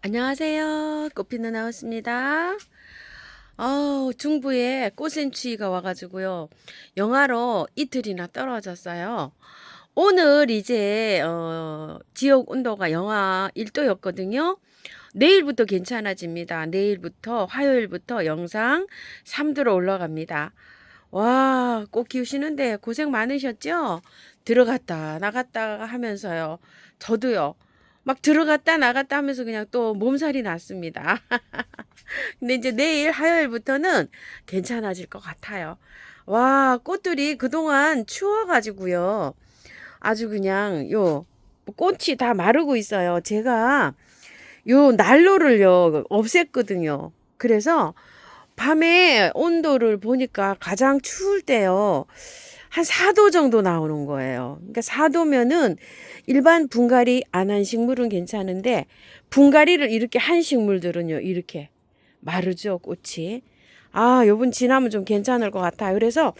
안녕하세요. 꽃피는 나왔습니다. 중부에 꽃샘추위가 와가지고요. 영하로 이틀이나 떨어졌어요. 오늘 이제 지역 온도가 영하 1도였거든요. 내일부터 괜찮아집니다. 내일부터 화요일부터 영상 3도로 올라갑니다. 와, 꽃 키우시는데 고생 많으셨죠? 들어갔다 나갔다 하면서요. 저도요. 막 들어갔다 나갔다 하면서 그냥 또 몸살이 났습니다. 근데 이제 내일 화요일부터는 괜찮아질 것 같아요. 와, 꽃들이 그동안 추워가지고요. 아주 그냥 요 꽃이 다 마르고 있어요. 제가 요 난로를요 없앴거든요. 그래서 밤에 온도를 보니까 가장 추울 때요. 한 4도 정도 나오는 거예요. 그러니까 4도면은 일반 분갈이 안 한 식물은 괜찮은데 분갈이를 이렇게 한 식물들은요. 이렇게 마르죠, 꽃이. 아, 요번 지나면 좀 괜찮을 것 같아요. 그래서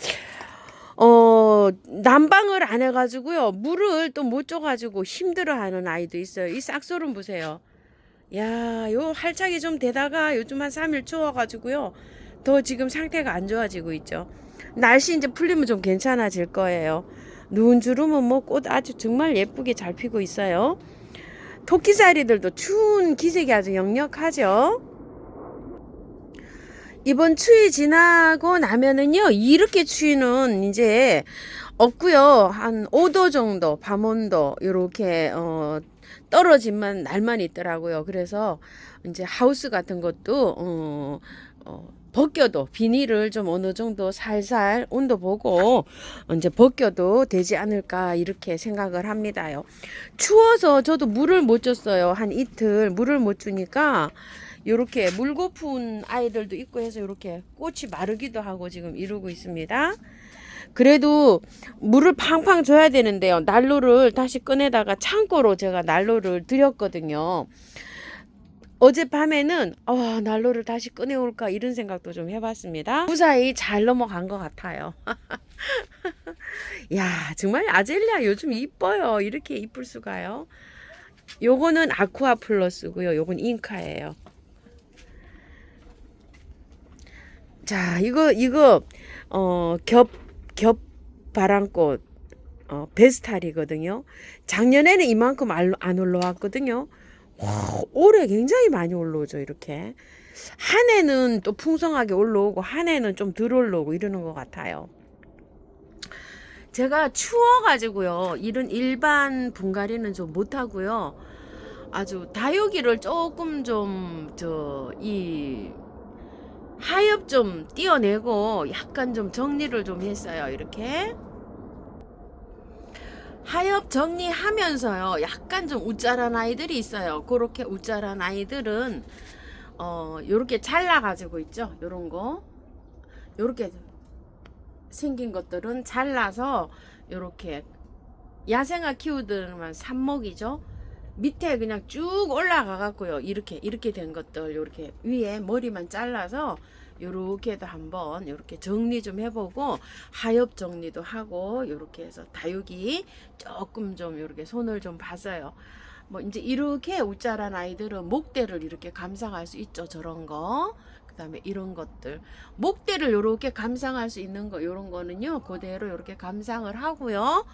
난방을 안 해가지고요. 물을 또 못 줘가지고 힘들어하는 아이도 있어요. 이 싹소름 보세요. 야, 요 활짝이 좀 되다가 요즘 한 3일 추워가지고요. 더 지금 상태가 안 좋아지고 있죠. 날씨 이제 풀리면 좀 괜찮아질 거예요. 눈 주름은 뭐 꽃 아주 정말 예쁘게 잘 피고 있어요. 토끼자리들도 추운 기색이 아주 역력하죠. 이번 추위 지나고 나면은요, 이렇게 추위는 이제 없고요. 한 5도 정도, 밤온도 요렇게 떨어진만 날만 있더라고요. 그래서 이제 하우스 같은 것도 벗겨도 비닐을 좀 어느 정도 살살 온도 보고 이제 벗겨도 되지 않을까 이렇게 생각을 합니다요. 추워서 저도 물을 못 줬어요. 한 이틀 물을 못 주니까 요렇게 물 고픈 아이들도 있고 해서 요렇게 꽃이 마르기도 하고 지금 이러고 있습니다. 그래도 물을 팡팡 줘야 되는데요. 난로를 다시 꺼내다가 창고로 제가 난로를 들였거든요. 어젯밤에는 난로를 다시 꺼내올까 이런 생각도 좀 해봤습니다. 무사히 잘 넘어간 것 같아요. 야, 정말 아젤리아 요즘 이뻐요. 이렇게 이쁠 수가요. 요거는 아쿠아 플러스고요. 요건 잉카예요. 자, 이거 겹 바람꽃 베스탈이거든요. 작년에는 이만큼 안 올라왔거든요. 올해 굉장히 많이 올라오죠. 이렇게 한 해는 또 풍성하게 올라오고 한 해는 좀 덜 올라오고 이러는 것 같아요. 제가 추워가지고요. 이런 일반 분갈이는 좀 못하고요. 아주 다육이를 조금 이 하엽 좀 띄어내고 약간 좀 정리를 좀 했어요. 이렇게 하엽 정리하면서요. 약간 좀 우짜란 아이들이 있어요. 그렇게 우짜란 아이들은 요렇게 잘라 가지고 있죠. 요런 거 요렇게 생긴 것들은 잘라서 요렇게 야생화 키우들만 삽목이죠. 밑에 그냥 쭉 올라가 갖고요. 이렇게 된 것들 요렇게 위에 머리만 잘라서 요렇게도 한번 요렇게 정리 좀 해보고 하엽 정리도 하고 요렇게 해서 다육이 조금 좀 요렇게 손을 좀 봤어요. 뭐 이제 이렇게 우짜란 아이들은 목대를 이렇게 감상할 수 있죠. 저런 거. 그다음에 이런 것들 목대를 요렇게 감상할 수 있는 거 요런 거는요 그대로 요렇게 감상을 하고요.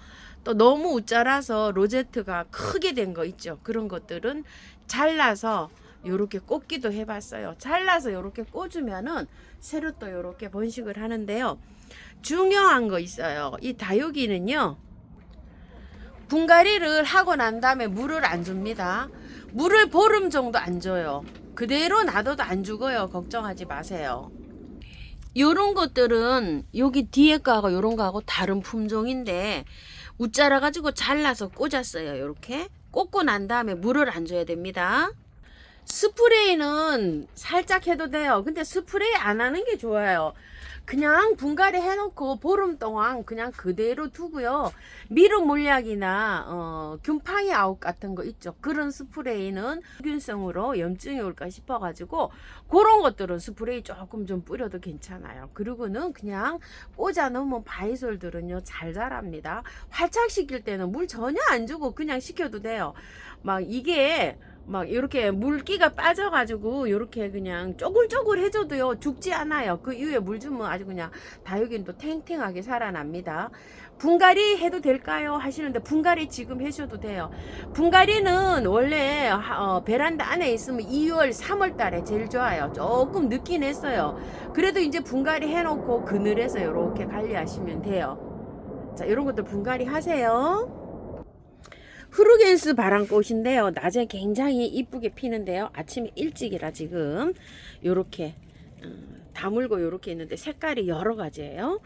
또 너무 우짜라서 로제트가 크게 된 거 있죠. 그런 것들은 잘라서 요렇게 꽂기도 해봤어요. 잘라서 요렇게 꽂으면은 새로 또 요렇게 번식을 하는데요. 중요한 거 있어요. 이 다육이는요 분갈이를 하고 난 다음에 물을 안 줍니다. 물을 보름 정도 안 줘요. 그대로 놔둬도 안 죽어요. 걱정하지 마세요. 요런 것들은 여기 뒤에 거하고 요런 거하고 다른 품종인데 우짜라 가지고 잘라서 꽂았어요. 요렇게 꽂고 난 다음에 물을 안 줘야 됩니다. 스프레이는 살짝 해도 돼요. 근데 스프레이 안 하는 게 좋아요. 그냥 분갈이 해놓고 보름 동안 그냥 그대로 두고요. 미름 물약이나 균팡이 아웃 같은 거 있죠. 그런 스프레이는 균성으로 염증이 올까 싶어가지고 그런 것들은 스프레이 조금 좀 뿌려도 괜찮아요. 그리고는 그냥 꽂아 놓으면 바이솔들은요 잘 자랍니다. 활착시킬 때는 물 전혀 안 주고 그냥 시켜도 돼요. 막 이게 막 이렇게 물기가 빠져가지고 이렇게 그냥 쪼글쪼글 해줘도요 죽지 않아요. 그 이후에 물 주면 아주 그냥 다육이도 탱탱하게 살아납니다. 분갈이 해도 될까요 하시는데, 분갈이 지금 하셔도 돼요. 분갈이는 원래 베란다 안에 있으면 2월 3월 달에 제일 좋아요. 조금 늦긴 했어요. 그래도 이제 분갈이 해놓고 그늘에서 이렇게 관리하시면 돼요. 자, 이런 것들 분갈이 하세요. 후르겐스 바람꽃인데요. 낮에 굉장히 이쁘게 피는데요. 아침에 일찍이라 지금 요렇게 다물고 요렇게 있는데 색깔이 여러 가지예요.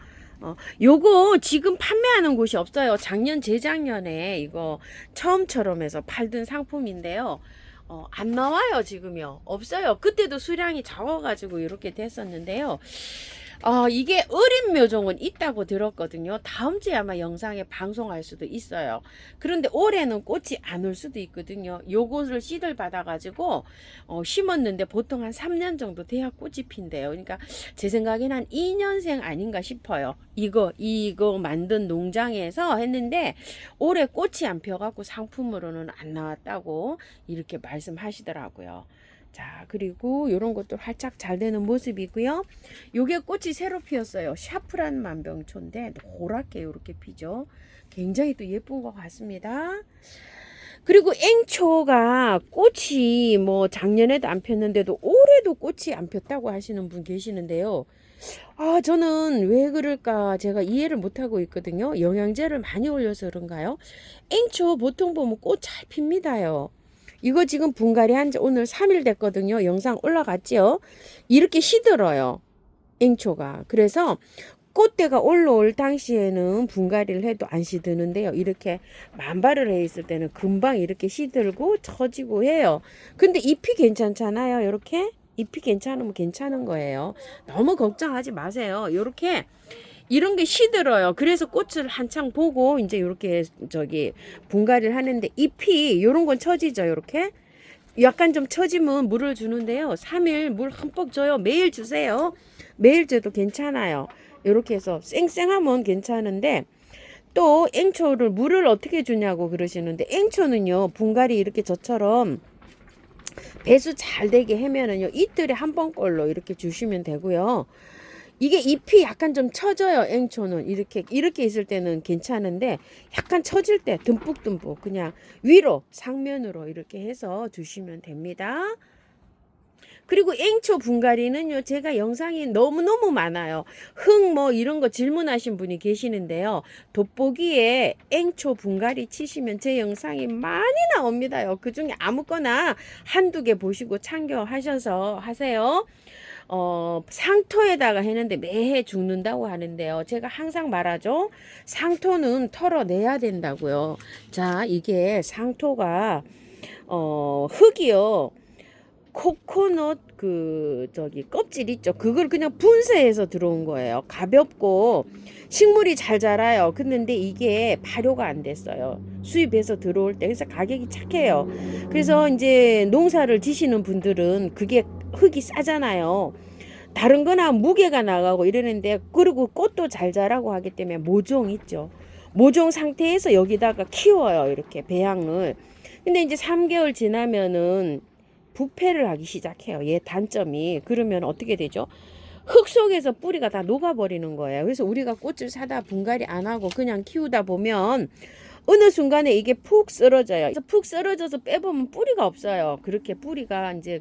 요거 지금 판매하는 곳이 없어요. 작년 재작년에 이거 처음처럼 해서 팔던 상품인데요. 안 나와요. 지금요. 없어요. 그때도 수량이 적어가지고 이렇게 됐었는데요. 이게 어린 묘종은 있다고 들었거든요. 다음 주에 아마 영상에 방송할 수도 있어요. 그런데 올해는 꽃이 안 올 수도 있거든요. 요것을 씨들 받아가지고 심었는데 보통 한 3년 정도 돼야 꽃이 핀대요. 그러니까 제 생각에는 한 2년생 아닌가 싶어요. 이거 만든 농장에서 했는데 올해 꽃이 안 펴갖고 상품으로는 안 나왔다고 이렇게 말씀하시더라고요. 자, 그리고 이런 것도 활짝 잘 되는 모습이고요. 요게 꽃이 새로 피었어요. 샤프란 만병초인데 노랗게 이렇게 피죠. 굉장히 또 예쁜 것 같습니다. 그리고 앵초가 꽃이 뭐 작년에도 안 폈는데도 올해도 꽃이 안 폈다고 하시는 분 계시는데요. 저는 왜 그럴까 제가 이해를 못하고 있거든요. 영양제를 많이 올려서 그런가요? 앵초 보통 보면 꽃 잘 핍니다요. 이거 지금 분갈이 한지 오늘 3일 됐거든요. 영상 올라갔지요. 이렇게 시들어요. 앵초가. 그래서 꽃대가 올라올 당시에는 분갈이를 해도 안 시드는데요. 이렇게 만발을 해 있을 때는 금방 이렇게 시들고 처지고 해요. 근데 잎이 괜찮잖아요. 이렇게 잎이 괜찮으면 괜찮은 거예요. 너무 걱정하지 마세요. 이렇게 이런 게 시들어요. 그래서 꽃을 한창 보고 이제 이렇게 분갈이를 하는데 잎이 이런 건 처지죠. 이렇게 약간 좀 처지면 물을 주는데요. 3일 물 흠뻑 줘요. 매일 주세요. 매일 줘도 괜찮아요. 이렇게 해서 쌩쌩하면 괜찮은데, 또 앵초를 물을 어떻게 주냐고 그러시는데, 앵초는요 분갈이 이렇게 저처럼 배수 잘 되게 하면은요 이틀에 한 번꼴로 이렇게 주시면 되고요. 이게 잎이 약간 좀 처져요. 앵초는 이렇게 있을 때는 괜찮은데 약간 처질 때 듬뿍듬뿍 그냥 위로 상면으로 이렇게 해서 주시면 됩니다. 그리고 앵초 분갈이는요 제가 영상이 너무너무 많아요. 흙 뭐 이런 거 질문하신 분이 계시는데요. 돋보기에 앵초 분갈이 치시면 제 영상이 많이 나옵니다요. 그 중에 아무거나 한두 개 보시고 참고하셔서 하세요. 상토에다가 했는데 매해 죽는다고 하는데요. 제가 항상 말하죠. 상토는 털어내야 된다고요. 자, 이게 상토가 흙이요. 코코넛 껍질 있죠. 그걸 그냥 분쇄해서 들어온 거예요. 가볍고 식물이 잘 자라요. 근데 이게 발효가 안 됐어요. 수입해서 들어올 때. 그래서 가격이 착해요. 그래서 이제 농사를 지시는 분들은 그게 흙이 싸잖아요. 다른 거나 무게가 나가고 이러는데, 그리고 꽃도 잘 자라고 하기 때문에 모종 있죠. 모종 상태에서 여기다가 키워요. 이렇게 배양을. 근데 이제 3개월 지나면은 부패를 하기 시작해요. 얘 단점이. 그러면 어떻게 되죠? 흙 속에서 뿌리가 다 녹아버리는 거예요. 그래서 우리가 꽃을 사다 분갈이 안 하고 그냥 키우다 보면 어느 순간에 이게 푹 쓰러져요. 그래서 푹 쓰러져서 빼보면 뿌리가 없어요. 그렇게 뿌리가 이제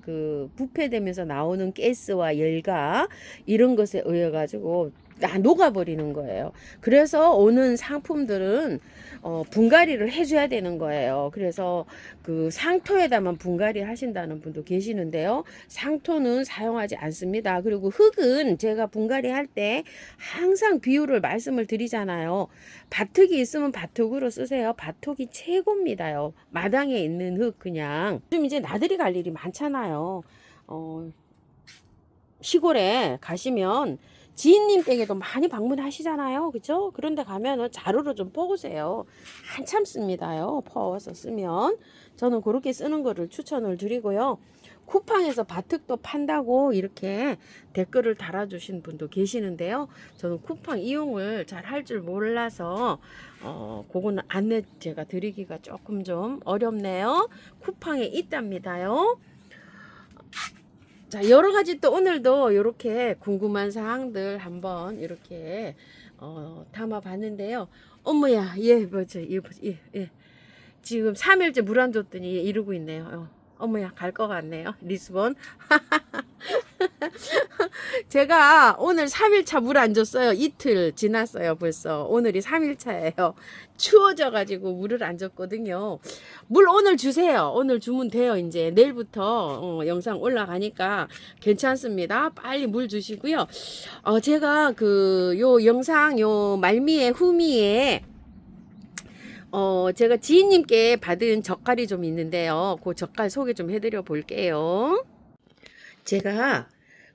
부패되면서 나오는 가스와 열과 이런 것에 의해 가지고 다 녹아버리는 거예요. 그래서 오는 상품들은 분갈이를 해줘야 되는 거예요. 그래서 상토에다만 분갈이 하신다는 분도 계시는데요. 상토는 사용하지 않습니다. 그리고 흙은 제가 분갈이 할 때 항상 비율을 말씀을 드리잖아요. 밭흙이 있으면 밭흙으로 쓰세요. 밭흙이 최고입니다요. 마당에 있는 흙 그냥. 좀 이제 나들이 갈 일이 많잖아요. 시골에 가시면 지인님 댁에도 많이 방문하시잖아요. 그죠? 그런데 가면은 자루로 좀 퍼오세요. 한참 씁니다요. 퍼와서 쓰면. 저는 그렇게 쓰는 거를 추천을 드리고요. 쿠팡에서 바특도 판다고 이렇게 댓글을 달아주신 분도 계시는데요. 저는 쿠팡 이용을 잘 할 줄 몰라서 그거는 안내 제가 드리기가 조금 좀 어렵네요. 쿠팡에 있답니다요. 자, 여러 가지 또 오늘도 이렇게 궁금한 사항들 한번 이렇게 담아 봤는데요. 어머야, 예, 뭐죠, 예. 지금 3일째 물 안 줬더니 이러고 있네요. 어머야, 갈 것 같네요. 리스본. 제가 오늘 3일차 물 안 줬어요. 이틀 지났어요, 벌써. 오늘이 3일차예요. 추워져가지고 물을 안 줬거든요. 물 오늘 주세요. 오늘 주면 돼요. 이제 내일부터 영상 올라가니까 괜찮습니다. 빨리 물 주시고요. 제가 요 영상 요 말미에 후미에 제가 지인님께 받은 젓갈이 좀 있는데요. 그 젓갈 소개 좀 해드려 볼게요. 제가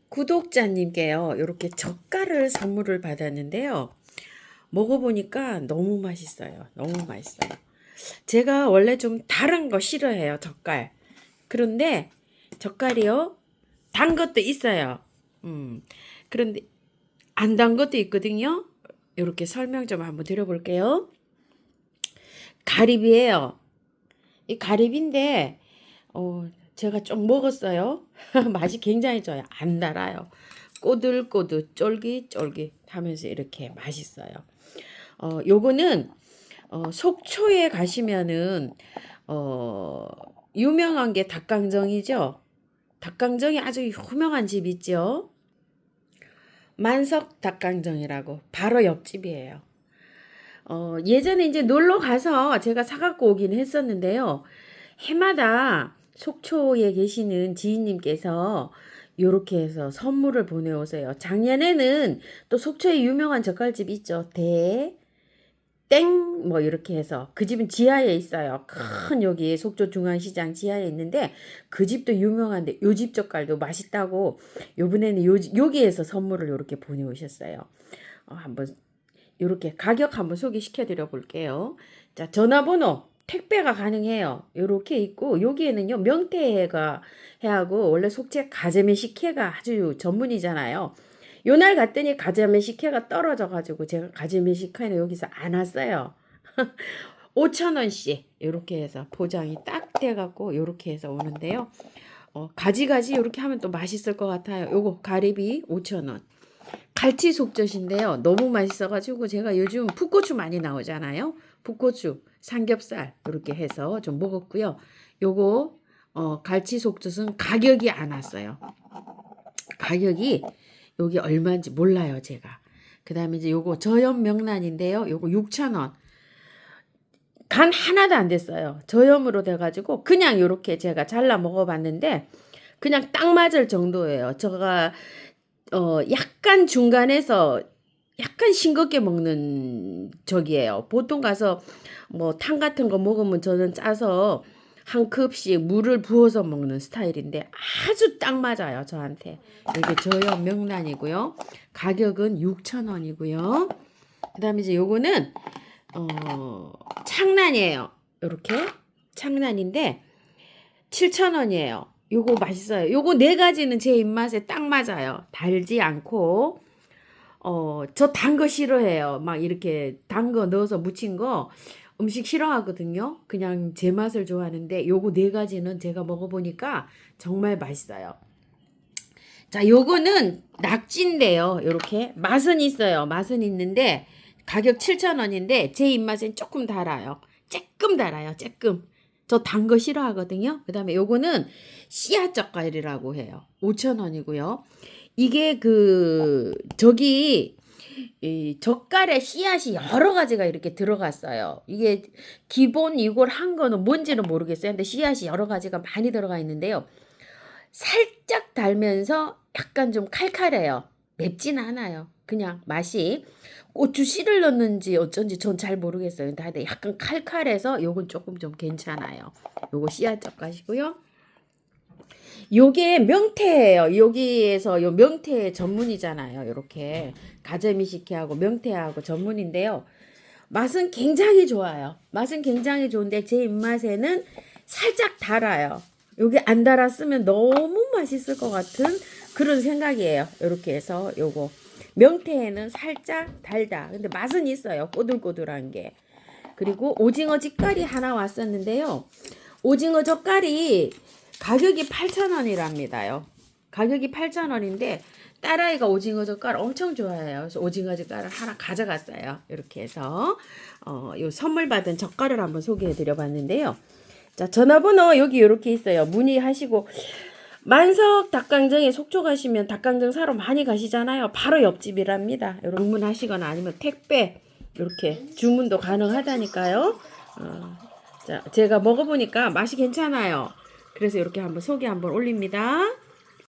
구독자님께요, 이렇게 젓갈을 선물을 받았는데요. 먹어보니까 너무 맛있어요. 너무 맛있어요. 제가 원래 좀 다른 거 싫어해요, 젓갈. 그런데 젓갈이요, 단 것도 있어요. 그런데 안 단 것도 있거든요. 이렇게 설명 좀 한번 드려볼게요. 가리비예요. 이 가리비인데 제가 좀 먹었어요. 맛이 굉장히 좋아요. 안 달아요. 꼬들꼬들 쫄깃쫄깃 하면서 이렇게 맛있어요. 요거는 속초에 가시면은 유명한 게 닭강정이죠. 닭강정이 아주 유명한 집 있죠. 만석 닭강정이라고 바로 옆집이에요. 예전에 이제 놀러 가서 제가 사갖고 오긴 했었는데요. 해마다 속초에 계시는 지인님께서 요렇게 해서 선물을 보내오세요. 작년에는 또 속초에 유명한 젓갈집 있죠. 땡 뭐 이렇게 해서 그 집은 지하에 있어요. 큰 여기 속초 중앙시장 지하에 있는데 그 집도 유명한데 요 집 젓갈도 맛있다고 요번에는 여기에서 선물을 이렇게 보내오셨어요. 한번 이렇게 가격 한번 소개시켜 드려 볼게요. 자, 전화번호 택배가 가능해요. 요렇게 있고 여기에는요 명태회가 해하고 원래 속채 가재미 식혜가 아주 전문이잖아요. 요날 갔더니 가재미 식혜가 떨어져 가지고 제가 가재미 식혜는 여기서 안 왔어요. 5,000원씩 이렇게 해서 포장이 딱 돼 갖고 요렇게 해서 오는데요. 가지가지 이렇게 하면 또 맛있을 것 같아요. 요거 가리비 5,000원. 갈치 속젓인데요. 너무 맛있어가지고 제가 요즘 풋고추 많이 나오잖아요. 풋고추, 삼겹살 이렇게 해서 좀 먹었고요. 요거 갈치 속젓은 가격이 안 왔어요. 가격이 여기 얼마인지 몰라요, 제가. 그 다음에 이제 요거 저염 명란인데요. 요거 6,000원. 간 하나도 안 됐어요. 저염으로 돼가지고 그냥 요렇게 제가 잘라 먹어봤는데 그냥 딱 맞을 정도예요. 제가 약간 중간에서 약간 싱겁게 먹는 적이에요. 보통 가서 뭐 탕 같은 거 먹으면 저는 짜서 한 컵씩 물을 부어서 먹는 스타일인데 아주 딱 맞아요, 저한테. 이게 저염 명란이고요. 가격은 6,000원이고요. 그 다음에 이제 요거는 창란이에요. 요렇게 창란인데 7,000원이에요. 요거 맛있어요. 요거 네 가지는 제 입맛에 딱 맞아요. 달지 않고 저 단 거 싫어해요. 막 이렇게 단 거 넣어서 무친 거 음식 싫어하거든요. 그냥 제 맛을 좋아하는데 요거 네 가지는 제가 먹어보니까 정말 맛있어요. 자, 요거는 낙지인데요. 요렇게 맛은 있어요. 맛은 있는데 가격 7,000원인데 제 입맛엔 조금 달아요. 조금 달아요. 조금. 저 단 거 싫어하거든요. 그 다음에 요거는 씨앗 젓갈이라고 해요. 5,000원이고요. 이게 이 젓갈에 씨앗이 여러 가지가 이렇게 들어갔어요. 이게 기본 이걸 한 거는 뭔지는 모르겠어요. 근데 씨앗이 여러 가지가 많이 들어가 있는데요. 살짝 달면서 약간 좀 칼칼해요. 맵진 않아요. 그냥 맛이 고추 씨를 넣는지 어쩐지 전 잘 모르겠어요. 근데 약간 칼칼해서 요건 조금 좀 괜찮아요. 요거 씨앗 젓갈이고요. 요게 명태예요. 여기에서 요 명태 전문이잖아요. 요렇게 가재미식회하고 명태하고 전문인데요. 맛은 굉장히 좋아요. 맛은 굉장히 좋은데 제 입맛에는 살짝 달아요. 요게 안 달았으면 너무 맛있을 것 같은 그런 생각이에요. 요렇게 해서 요거 명태에는 살짝 달다. 근데 맛은 있어요. 꼬들꼬들한 게. 그리고 오징어 젓갈이 하나 왔었는데요. 오징어 젓갈이 가격이 8,000원이랍니다요. 가격이 8,000원인데 딸아이가 오징어 젓갈 엄청 좋아해요. 그래서 오징어 젓갈을 하나 가져갔어요. 이렇게 해서 요 선물 받은 젓갈을 한번 소개해 드려 봤는데요. 자, 전화번호 여기 이렇게 있어요. 문의하시고 만석 닭강정에 속초 가시면 닭강정 사러 많이 가시잖아요. 바로 옆집이랍니다. 여러분 주문하시거나 아니면 택배 이렇게 주문도 가능하다니까요. 자, 제가 먹어보니까 맛이 괜찮아요. 그래서 이렇게 한번 소개 한번 올립니다.